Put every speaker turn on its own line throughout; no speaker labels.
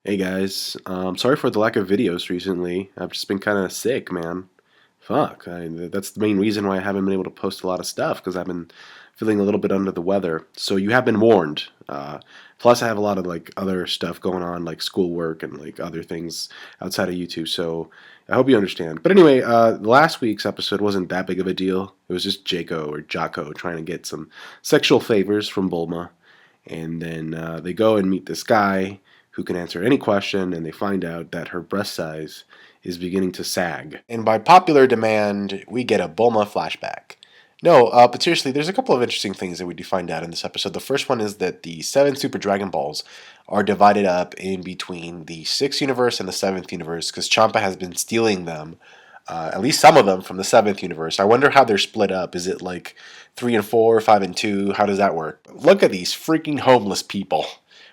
Hey guys, sorry for the lack of videos recently. I've just been kind of sick, man. Fuck, that's the main reason why I haven't been able to post a lot of stuff because I've been feeling a little bit under the weather. So you have been warned. Plus, I have a lot of like other stuff going on, like schoolwork and like other things outside of YouTube. So I hope you understand. But anyway, last week's episode wasn't that big of a deal. It was just Jaco or Jocko trying to get some sexual favors from Bulma, and then they go and meet this guy who can answer any question, and they find out that her breast size is beginning to sag. And by popular demand, we get a Bulma flashback. No, but seriously, there's a couple of interesting things that we do find out in this episode. The first one is that the 7 Super Dragon Balls are divided up in between the 6th universe and the 7th universe, because Champa has been stealing them, at least some of them, from the 7th universe. I wonder how they're split up. Is it like 3 and 4, 5 and 2? How does that work? Look at these freaking homeless people.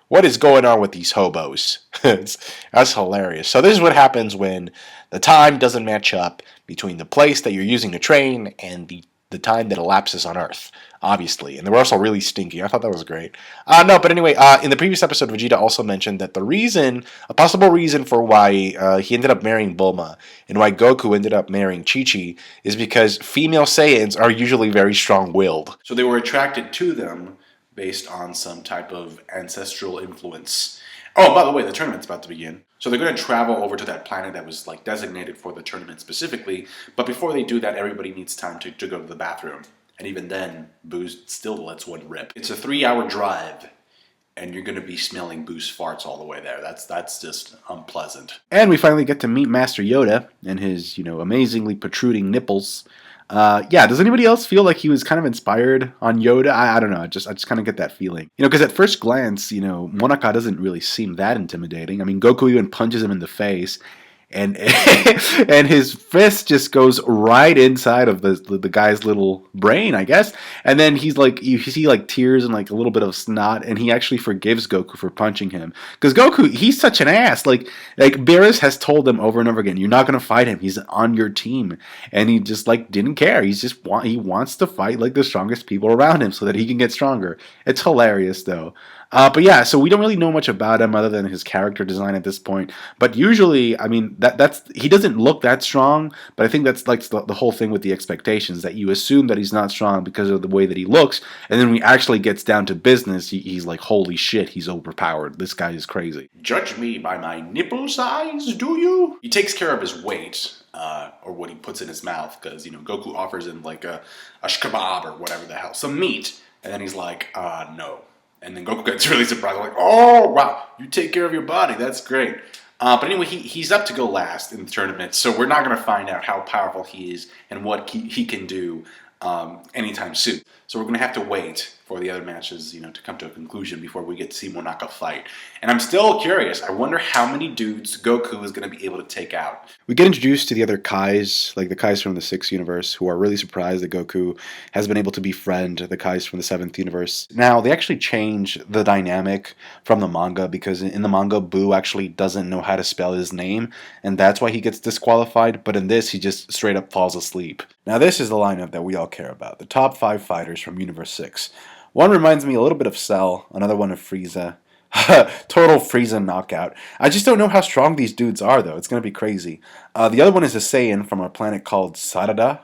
What is going on with these hobos? That's hilarious. So this is what happens when the time doesn't match up between the place that you're using to train and the time that elapses on Earth, obviously. And they were also really stinky. I thought that was great. No, but anyway, in the previous episode, Vegeta also mentioned that a possible reason for why he ended up marrying Bulma and why Goku ended up marrying Chi-Chi is because female Saiyans are usually very strong-willed. So they were attracted to them based on some type of ancestral influence. Oh, by the way, the tournament's about to begin. So they're going to travel over to that planet that was like designated for the tournament specifically. But before they do that, everybody needs time to go to the bathroom. And even then, Boo's still lets one rip. It's a 3-hour drive, and you're going to be smelling Boo's farts all the way there. That's just unpleasant. And we finally get to meet Master Yoda and his, amazingly protruding nipples. Yeah, does anybody else feel like he was kind of inspired on Yoda? I don't know. I just kind of get that feeling. Because at first glance, Monaka doesn't really seem that intimidating. I mean, Goku even punches him in the face, and and his fist just goes right inside of the guy's little brain, I guess. And then he's like, you see like tears and like a little bit of snot, and he actually forgives Goku for punching him because Goku, he's such an ass. Like Beerus has told him over and over again, you're not gonna fight him. He's on your team, and he just like didn't care. He wants to fight like the strongest people around him so that he can get stronger. It's hilarious though. But yeah, so we don't really know much about him other than his character design at this point. But usually, I mean, that's he doesn't look that strong. But I think that's like the whole thing with the expectations, that you assume that he's not strong because of the way that he looks, and then when he actually gets down to business, he's like, holy shit, he's overpowered. This guy is crazy. Judge me by my nipple size, do you? He takes care of his weight. Or what he puts in his mouth, because Goku offers him like a kebab or whatever the hell, some meat, and then he's like, no. And then Goku gets really surprised, like, oh, wow, you take care of your body, that's great. But anyway, he's up to go last in the tournament, so we're not going to find out how powerful he is and what he can do anytime soon. So we're going to have to wait for the other matches, to come to a conclusion before we get to see Monaka fight. And I'm still curious. I wonder how many dudes Goku is going to be able to take out. We get introduced to the other Kais, like the Kais from the 6th universe, who are really surprised that Goku has been able to befriend the Kais from the 7th universe. Now, they actually change the dynamic from the manga, because in the manga, Boo actually doesn't know how to spell his name, and that's why he gets disqualified, but in this, he just straight up falls asleep. Now, this is the lineup that we all care about, the top 5 fighters from Universe 6. One reminds me a little bit of Cell, another one of Frieza. Total Frieza knockout. I just don't know how strong these dudes are, though. It's going to be crazy. The other one is a Saiyan from a planet called Sarada.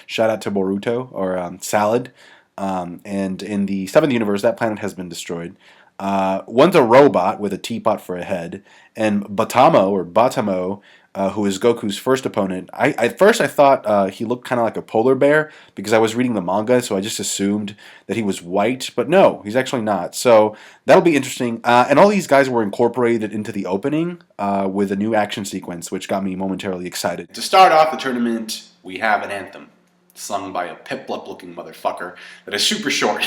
Shout out to Boruto, or Salad. And in the 7th universe, that planet has been destroyed. One's a robot with a teapot for a head. And Botamo, who is Goku's first opponent. At first I thought he looked kind of like a polar bear because I was reading the manga, so I just assumed that he was white, but no, he's actually not. So that'll be interesting. And all these guys were incorporated into the opening with a new action sequence, which got me momentarily excited. To start off the tournament, we have an anthem sung by a Piplup-looking motherfucker that is super short,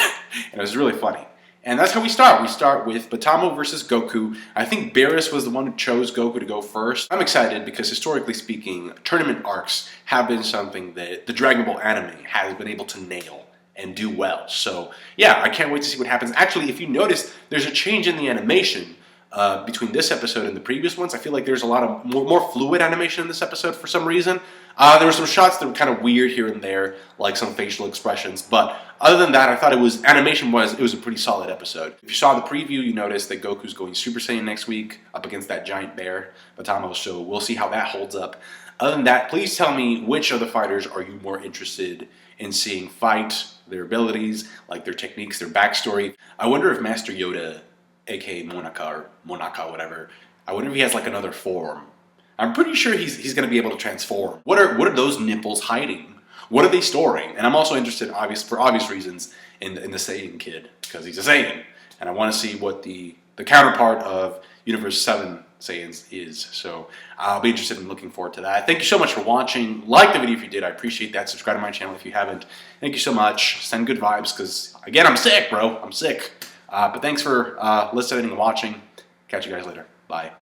and it was really funny. And that's how we start. We start with Botamo versus Goku. I think Beerus was the one who chose Goku to go first. I'm excited because, historically speaking, tournament arcs have been something that the Dragon Ball anime has been able to nail and do well. So, yeah, I can't wait to see what happens. Actually, if you notice, there's a change in the animation between this episode and the previous ones. I feel like there's a lot of more fluid animation in this episode for some reason. There were some shots that were kind of weird here and there, like some facial expressions, but other than that, I thought it was, animation-wise, it was a pretty solid episode. If you saw the preview, you noticed that Goku's going Super Saiyan next week up against that giant bear, Botamo, so we'll see how that holds up. Other than that, please tell me which of the fighters are you more interested in seeing fight, their abilities, like their techniques, their backstory. I wonder if Master Yoda, aka Monaka, or Monaka, whatever, I wonder if he has like another form. I'm pretty sure he's going to be able to transform. What are those nipples hiding? What are they storing? And I'm also interested, for obvious reasons, in the Saiyan kid, because he's a Saiyan. And I want to see what the counterpart of Universe 7 Saiyans is. So I'll be interested in looking forward to that. Thank you so much for watching. Like the video if you did. I appreciate that. Subscribe to my channel if you haven't. Thank you so much. Send good vibes, because, again, I'm sick, bro. I'm sick. But thanks for listening and watching. Catch you guys later. Bye.